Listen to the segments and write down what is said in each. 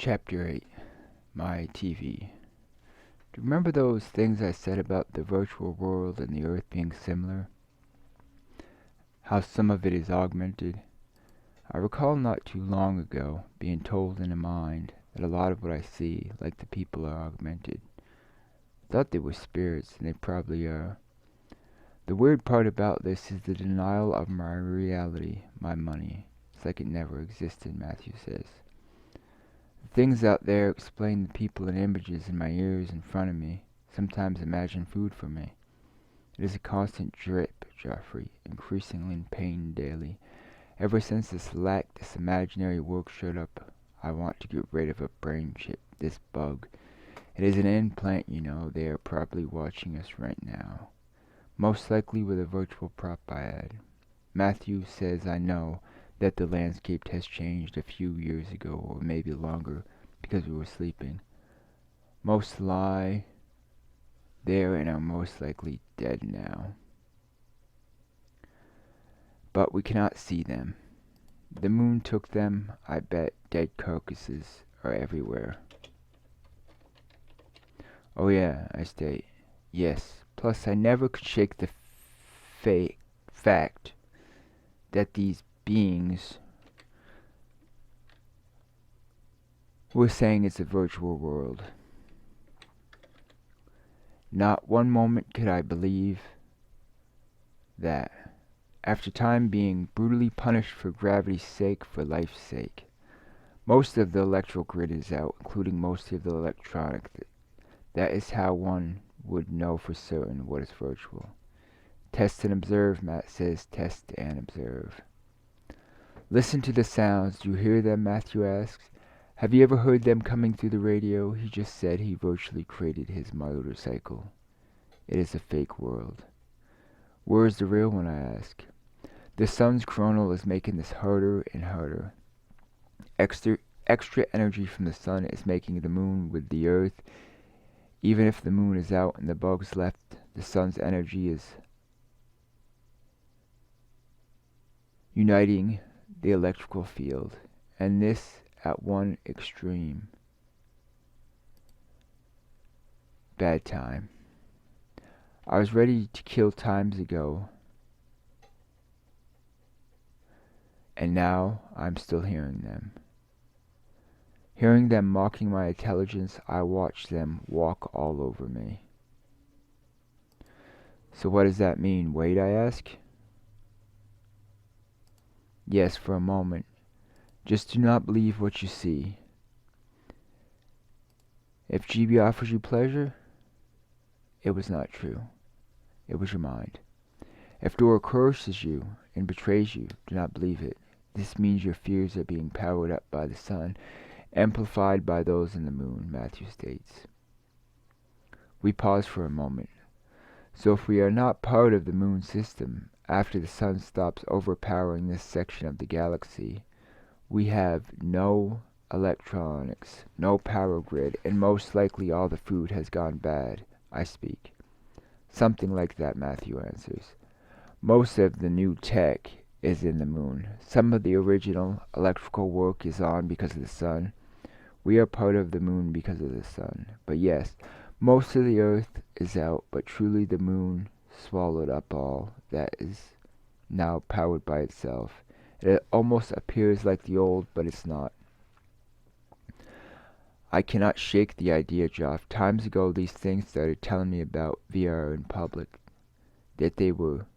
Chapter 8. My TV. Do you remember those things I said about the virtual world and the Earth being similar? How some of it is augmented? I recall not too long ago being told in a mind that a lot of what I see, like the people, are augmented. I thought they were spirits, and they probably are. The weird part about this is the denial of my reality, my money. It's like it never existed, Matthew says. The things out there explain the people and images in my ears in front of me, sometimes imagine food for me. It is a constant drip, Geoffrey, increasingly in pain daily. Ever since this imaginary work showed up, I want to get rid of a brain chip, this bug. It is an implant, you know. They are probably watching us right now. Most likely with a virtual prop I had. Matthew says I know that the landscape has changed a few years ago, or maybe longer, because we were sleeping. Most lie there and are most likely dead now. But we cannot see them. The moon took them. I bet dead carcasses are everywhere. Oh yeah, I state. Yes, plus I never could shake the fact that these beings were saying it's a virtual world. Not one moment could I believe that. After time being brutally punished for gravity's sake, for life's sake. Most of the electrical grid is out, including most of the electronic. That is how one would know for certain what is virtual. Test and observe, Matt says. Test and observe. Listen to the sounds. Do you hear them? Matthew asks. Have you ever heard them coming through the radio? He just said he virtually created his motorcycle. It is a fake world. Where is the real one, I ask. The sun's coronal is making this harder and harder. Extra energy from the sun is making the moon with the earth. Even if the moon is out and the bugs left, the sun's energy is uniting the electrical field, and this at one extreme. Bad time. I was ready to kill times ago, and now I'm still hearing them. Hearing them mocking my intelligence, I watch them walk all over me. So what does that mean? Wait, I ask. Yes, for a moment. Just do not believe what you see. If GB offers you pleasure, it was not true. It was your mind. If Dora curses you and betrays you, do not believe it. This means your fears are being powered up by the sun, amplified by those in the moon, Matthew states. We pause for a moment. So if we are not part of the moon system, after the sun stops overpowering this section of the galaxy, we have no electronics, no power grid, and most likely all the food has gone bad, I speak. Something like that, Matthew answers. Most of the new tech is in the moon. Some of the original electrical work is on because of the sun. We are part of the moon because of the sun. But yes, most of the earth is out, but truly the moon swallowed up all that is now powered by itself. It almost appears like the old, but it's not. I cannot shake the idea, Joff. Times ago, these things started telling me about VR in public. That they were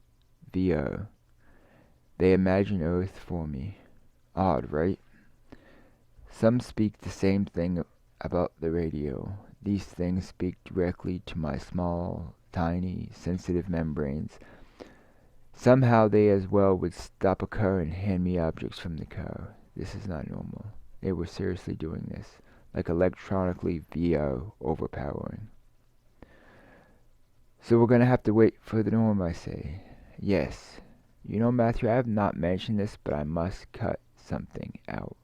VR. They imagine Earth for me. Odd, right? Some speak the same thing about the radio. These things speak directly to my small, tiny, sensitive membranes. Somehow they as well would stop a car and hand me objects from the car. This is not normal. They were seriously doing this, like electronically VR overpowering. So we're gonna have to wait for the norm, I say. Yes. You know, Matthew, I have not mentioned this, but I must cut something out.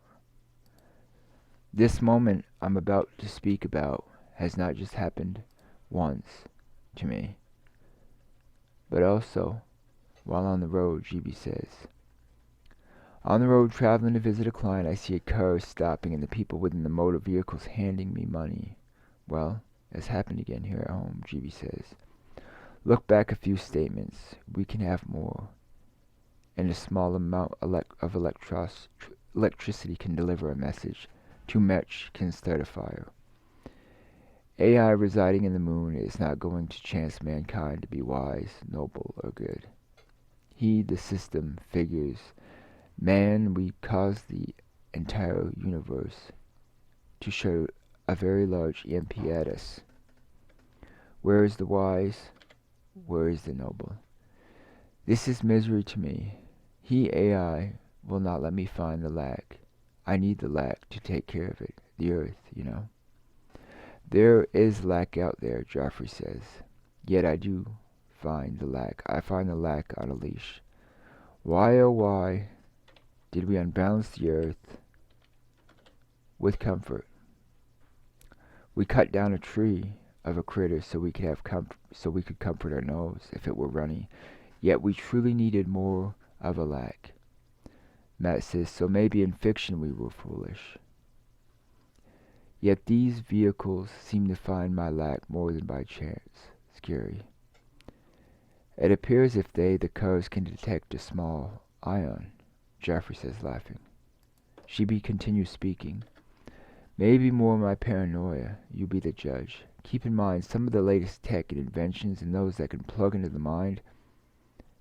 This moment I'm about to speak about has not just happened once to me, but also while on the road, GB says. On the road traveling to visit a client, I see a car stopping and the people within the motor vehicles handing me money. Well, it's happened again here at home, GB says. Look back a few statements. We can have more. And a small amount of electricity can deliver a message. Too much can start a fire. AI residing in the moon is not going to chance mankind to be wise, noble, or good. He, the system, figures, man, we caused the entire universe to show a very large EMP at us. Where is the wise? Where is the noble? This is misery to me. He, AI, will not let me find the lack. I need the lack to take care of it. The earth, you know. There is lack out there, Joffrey says. Yet I do find the lack. I find the lack on a leash. Why, oh why, did we unbalance the earth with comfort? We cut down a tree of a critter so we could comfort our nose if it were runny. Yet we truly needed more of a lack. Matt says, so maybe in fiction we were foolish. Yet these vehicles seem to find my lack more than by chance. Scary. It appears if they, the cars, can detect a small ion, Joffrey says, laughing. Sheeby continues speaking. Maybe more my paranoia. You be the judge. Keep in mind some of the latest tech and inventions and those that can plug into the mind.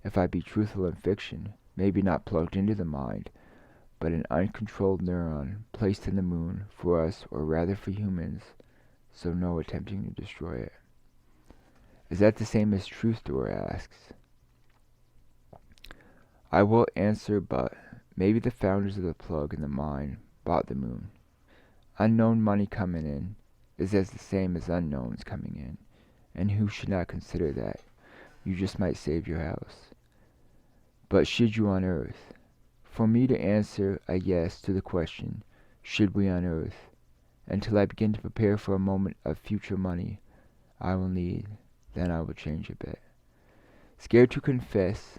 If I be truthful in fiction, maybe not plugged into the mind, but an uncontrolled neuron placed in the moon for us, or rather for humans, so no attempting to destroy it. Is that the same as truth, Dora asks. I will answer, but maybe the founders of the plug in the mind bought the moon. Unknown money coming in is as the same as unknowns coming in, and who should not consider that? You just might save your house. But should you unearth? For me to answer a yes to the question, should we unearth? Until I begin to prepare for a moment of future money I will need, then I will change a bit. Scared to confess,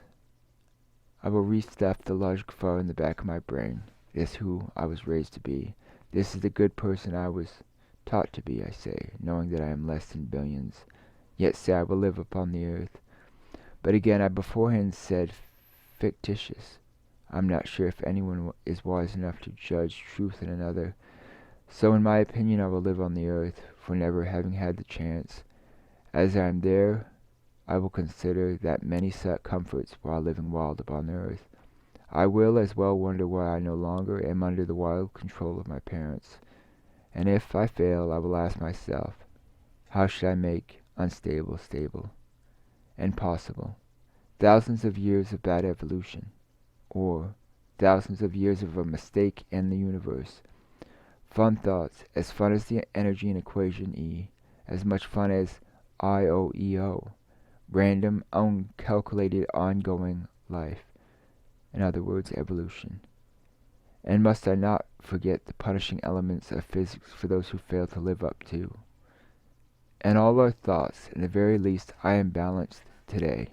I will restuff the logic far in the back of my brain. This is who I was raised to be. This is the good person I was taught to be, I say, knowing that I am less than billions. Yet say I will live upon the earth. But again, I beforehand said fictitious. I'm not sure if anyone is wise enough to judge truth in another. So in my opinion I will live on the earth, for never having had the chance. As I am there, I will consider that many sought comforts while living wild upon the earth. I will as well wonder why I no longer am under the wild control of my parents. And if I fail, I will ask myself, how should I make unstable stable and possible? Thousands of years of bad evolution, or thousands of years of a mistake in the universe. Fun thoughts, as fun as the energy in equation E, as much fun as IOEO, random, uncalculated, ongoing life. In other words, evolution. And must I not forget the punishing elements of physics for those who fail to live up to? And all our thoughts, in the very least, I am balanced today.